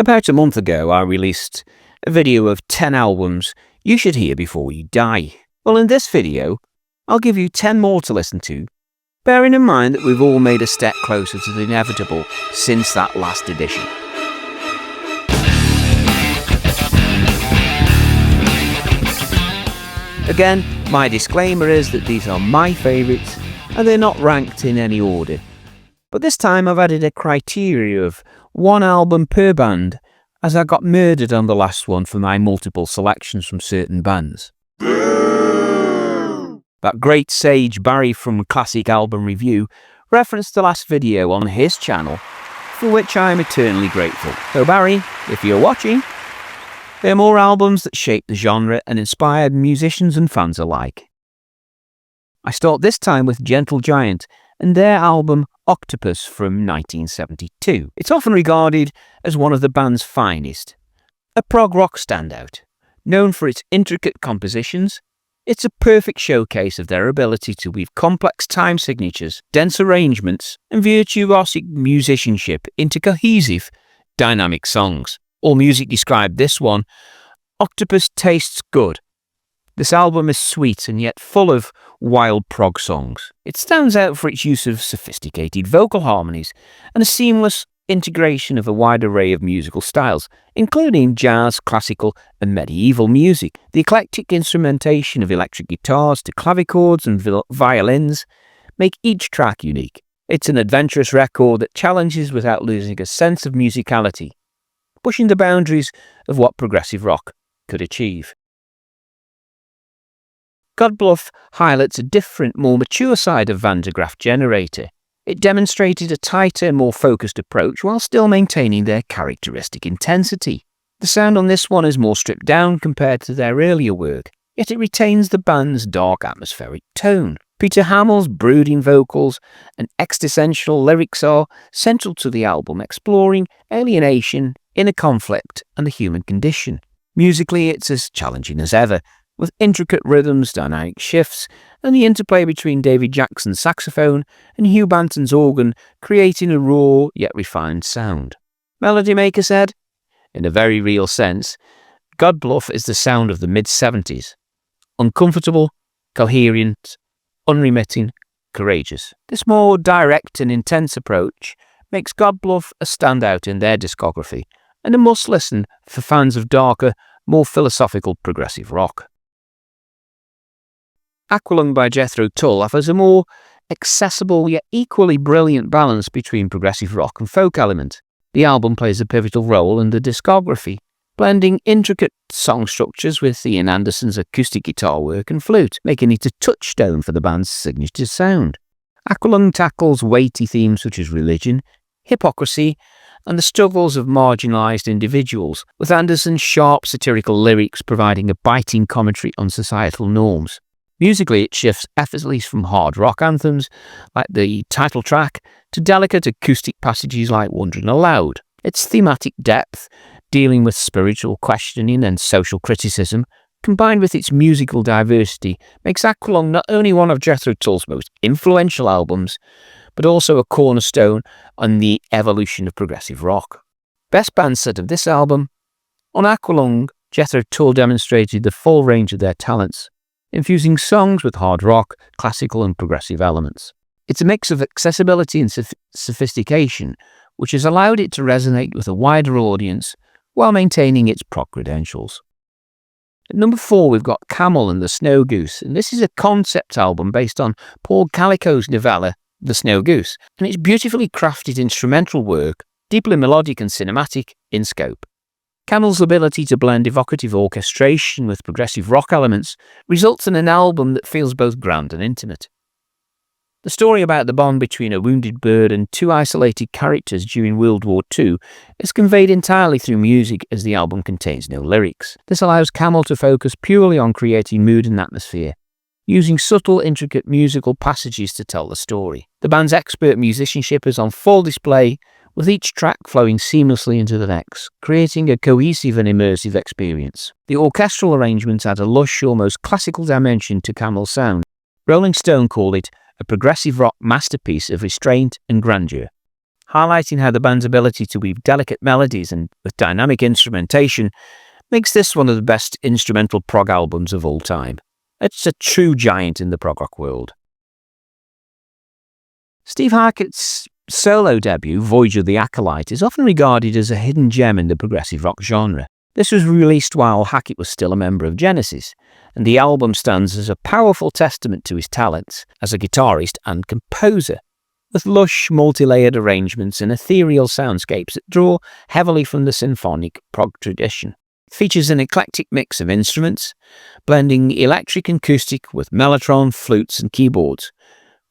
About a month ago, I released a video of 10 albums you should hear before you die. Well, in this video, I'll give you 10 more to listen to, bearing in mind that we've all made a step closer to the inevitable since that last edition. Again, my disclaimer is that these are my favourites and they're not ranked in any order. But this time I've added a criteria of one album per band, as I got murdered on the last one for my multiple selections from certain bands. That great sage Barry from Classic Album Review referenced the last video on his channel, for which I am eternally grateful. So Barry, if you're watching, there are more albums that shaped the genre and inspired musicians and fans alike. I start this time with Gentle Giant and their album Octoplus from 1972. It's often regarded as one of the band's finest, a prog rock standout. Known for its intricate compositions, it's a perfect showcase of their ability to weave complex time signatures, dense arrangements, and virtuosic musicianship into cohesive, dynamic songs. AllMusic described this one, "Octoplus tastes good. This album is sweet and yet full of wild prog songs. It stands out for its use of sophisticated vocal harmonies and a seamless integration of a wide array of musical styles, including jazz, classical, and medieval music. The eclectic instrumentation of electric guitars to clavichords and violins make each track unique. It's an adventurous record that challenges without losing a sense of musicality, pushing the boundaries of what progressive rock could achieve. Godbuff highlights a different, more mature side of Van der Graaf Generator. It demonstrated a tighter, more focused approach while still maintaining their characteristic intensity. The sound on this one is more stripped down compared to their earlier work, yet it retains the band's dark atmospheric tone. Peter Hamill's brooding vocals and existential lyrics are central to the album, exploring alienation, inner conflict, and the human condition. Musically, it's as challenging as ever, with intricate rhythms, dynamic shifts, and the interplay between David Jackson's saxophone and Hugh Banton's organ, creating a raw yet refined sound. Melody Maker said, in a very real sense, Godbuff is the sound of the mid-70s. Uncomfortable, coherent, unremitting, courageous. This more direct and intense approach makes Godbuff a standout in their discography, and a must-listen for fans of darker, more philosophical progressive rock. Aqualung by Jethro Tull offers a more accessible yet equally brilliant balance between progressive rock and folk element. The album plays a pivotal role in the discography, blending intricate song structures with Ian Anderson's acoustic guitar work and flute, making it a touchstone for the band's signature sound. Aqualung tackles weighty themes such as religion, hypocrisy, and the struggles of marginalised individuals, with Anderson's sharp satirical lyrics providing a biting commentary on societal norms. Musically, it shifts effortlessly from hard rock anthems, like the title track, to delicate acoustic passages like Wondering Aloud. Its thematic depth, dealing with spiritual questioning and social criticism, combined with its musical diversity, makes Aqualung not only one of Jethro Tull's most influential albums, but also a cornerstone on the evolution of progressive rock. Best band set of this album. On Aqualung, Jethro Tull demonstrated the full range of their talents, infusing songs with hard rock, classical and progressive elements. It's a mix of accessibility and sophistication, which has allowed it to resonate with a wider audience while maintaining its prog credentials. At number 4, we've got Camel and the Snow Goose, and this is a concept album based on Paul Calico's novella The Snow Goose, and its beautifully crafted instrumental work, deeply melodic and cinematic in scope. Camel's ability to blend evocative orchestration with progressive rock elements results in an album that feels both grand and intimate. The story about the bond between a wounded bird and two isolated characters during World War II is conveyed entirely through music, as the album contains no lyrics. This allows Camel to focus purely on creating mood and atmosphere, using subtle, intricate musical passages to tell the story. The band's expert musicianship is on full display, with each track flowing seamlessly into the next, creating a cohesive and immersive experience. The orchestral arrangements add a lush, almost classical dimension to Camel's sound. Rolling Stone called it a progressive rock masterpiece of restraint and grandeur, highlighting how the band's ability to weave delicate melodies and with dynamic instrumentation makes this one of the best instrumental prog albums of all time. It's a true giant in the prog rock world. Steve Hackett's solo debut, Voyage of the Acolyte, is often regarded as a hidden gem in the progressive rock genre. This was released while Hackett was still a member of Genesis, and the album stands as a powerful testament to his talents as a guitarist and composer, with lush, multi-layered arrangements and ethereal soundscapes that draw heavily from the symphonic prog tradition. It features an eclectic mix of instruments, blending electric and acoustic with mellotron, flutes and keyboards,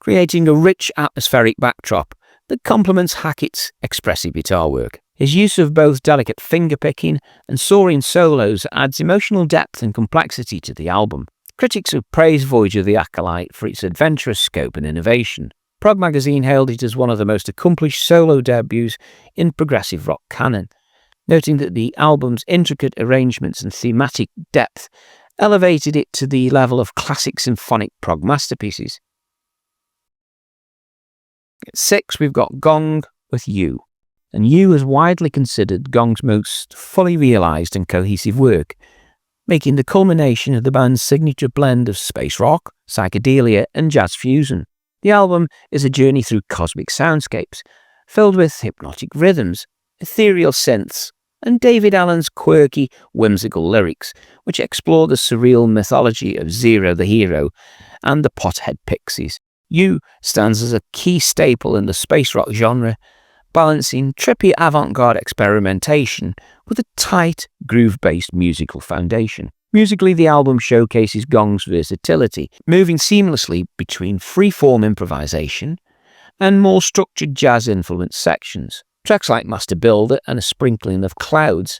creating a rich atmospheric backdrop that complements Hackett's expressive guitar work. His use of both delicate fingerpicking and soaring solos adds emotional depth and complexity to the album. Critics have praised Voyage of the Acolyte for its adventurous scope and innovation. Prog magazine hailed it as one of the most accomplished solo debuts in progressive rock canon, noting that the album's intricate arrangements and thematic depth elevated it to the level of classic symphonic prog masterpieces. At 6, we've got Gong with You, and You is widely considered Gong's most fully realised and cohesive work, making the culmination of the band's signature blend of space rock, psychedelia and jazz fusion. The album is a journey through cosmic soundscapes, filled with hypnotic rhythms, ethereal synths, and David Allen's quirky, whimsical lyrics, which explore the surreal mythology of Zero the Hero and the Pothead Pixies. You stands as a key staple in the space rock genre, balancing trippy avant-garde experimentation with a tight, groove-based musical foundation. Musically, the album showcases Gong's versatility, moving seamlessly between free-form improvisation and more structured jazz-influenced sections. Tracks like Master Builder and A Sprinkling of Clouds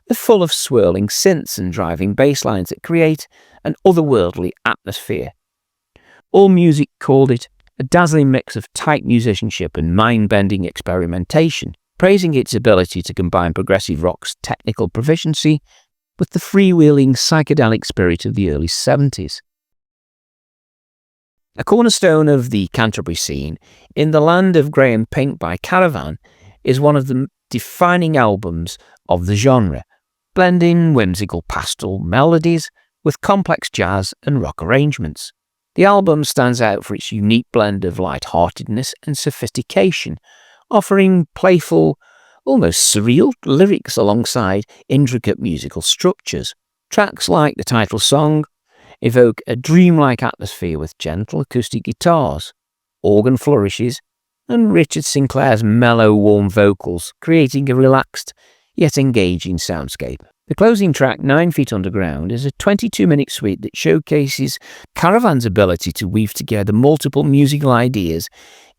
are full of swirling synths and driving bass lines that create an otherworldly atmosphere. AllMusic called it a dazzling mix of tight musicianship and mind-bending experimentation, praising its ability to combine progressive rock's technical proficiency with the freewheeling psychedelic spirit of the early 70s. A cornerstone of the Canterbury scene, In the Land of Grey and Pink by Caravan, is one of the defining albums of the genre, blending whimsical pastel melodies with complex jazz and rock arrangements. The album stands out for its unique blend of light-heartedness and sophistication, offering playful, almost surreal lyrics alongside intricate musical structures. Tracks like the title song evoke a dreamlike atmosphere with gentle acoustic guitars, organ flourishes, and Richard Sinclair's mellow, warm vocals, creating a relaxed yet engaging soundscape. The closing track, 9 Feet Underground, is a 22-minute suite that showcases Caravan's ability to weave together multiple musical ideas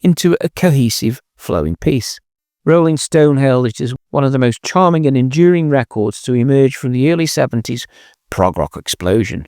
into a cohesive, flowing piece. Rolling Stone hailed it as one of the most charming and enduring records to emerge from the early 70s prog rock explosion.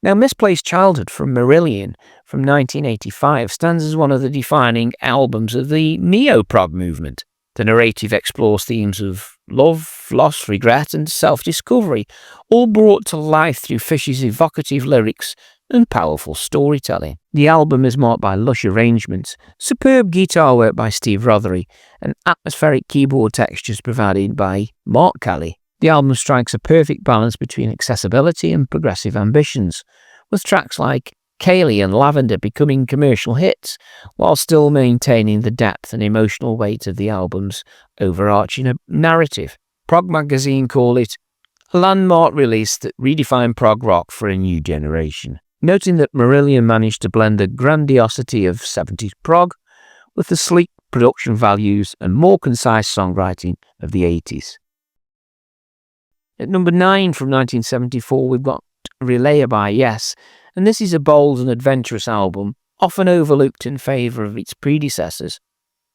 Now, Misplaced Childhood from Marillion from 1985 stands as one of the defining albums of the neo-prog movement. The narrative explores themes of love, loss, regret, and self-discovery, all brought to life through Fisher's evocative lyrics and powerful storytelling. The album is marked by lush arrangements, superb guitar work by Steve Rothery, and atmospheric keyboard textures provided by Mark Kelly. The album strikes a perfect balance between accessibility and progressive ambitions, with tracks like Kaylee and Lavender becoming commercial hits, while still maintaining the depth and emotional weight of the album's overarching narrative. Prog magazine called it a landmark release that redefined prog rock for a new generation, noting that Marillion managed to blend the grandiosity of 70s prog with the sleek production values and more concise songwriting of the 80s. At number 9 from 1974, we've got Relayer by Yes, and this is a bold and adventurous album, often overlooked in favour of its predecessors,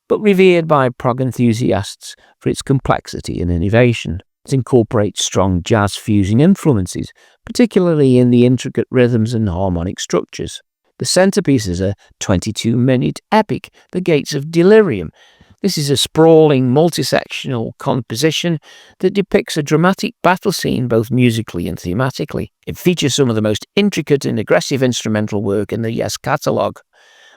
but revered by prog enthusiasts for its complexity and innovation. It incorporates strong jazz fusion influences, particularly in the intricate rhythms and harmonic structures. The centrepiece is a 22-minute epic, The Gates of Delirium. This is a sprawling, multi-sectional composition that depicts a dramatic battle scene both musically and thematically. It features some of the most intricate and aggressive instrumental work in the Yes catalogue,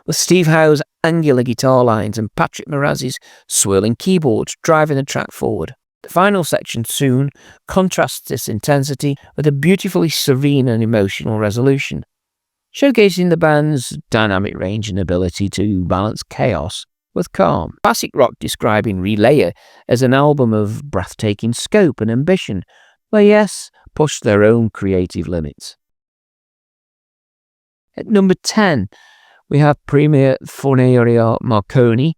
with Steve Howe's angular guitar lines and Patrick Moraz's swirling keyboards driving the track forward. The final section soon contrasts this intensity with a beautifully serene and emotional resolution, showcasing the band's dynamic range and ability to balance chaos with calm. Classic rock describing Relayer as an album of breathtaking scope and ambition, where Yes pushed their own creative limits. At number 10, we have Prima Forneria Marconi,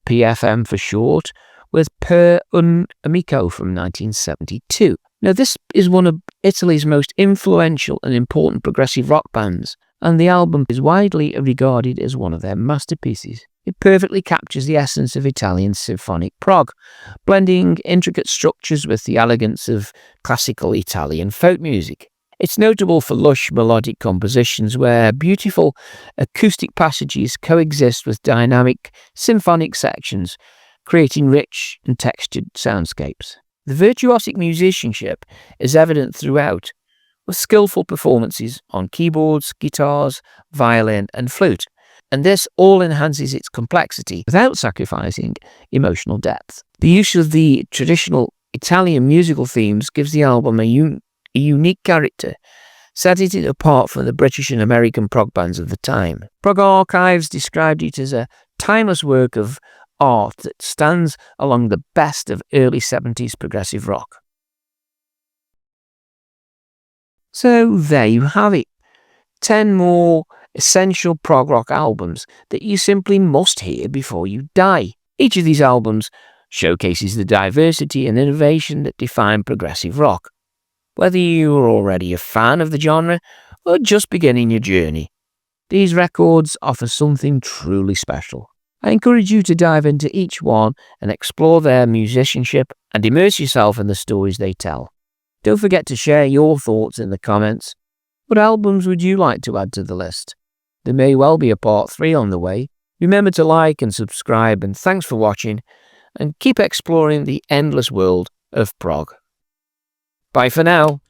PFM for short, with Per Amico from 1972. Now, this is one of Italy's most influential and important progressive rock bands, and the album is widely regarded as one of their masterpieces. It perfectly captures the essence of Italian symphonic prog, blending intricate structures with the elegance of classical Italian folk music. It's notable for lush melodic compositions where beautiful acoustic passages coexist with dynamic symphonic sections, creating rich and textured soundscapes. The virtuosic musicianship is evident throughout, with skillful performances on keyboards, guitars, violin and flute, and this all enhances its complexity without sacrificing emotional depth. The use of the traditional Italian musical themes gives the album a unique character, setting it apart from the British and American prog bands of the time. Prog Archives described it as a timeless work of art that stands along the best of early 70s progressive rock. So there you have it. 10 more essential prog rock albums that you simply must hear before you die. Each of these albums showcases the diversity and innovation that define progressive rock. Whether you are already a fan of the genre or just beginning your journey, these records offer something truly special. I encourage you to dive into each one and explore their musicianship and immerse yourself in the stories they tell. Don't forget to share your thoughts in the comments. What albums would you like to add to the list? There may well be a part 3 on the way. Remember to like and subscribe, and thanks for watching, and keep exploring the endless world of prog. Bye for now.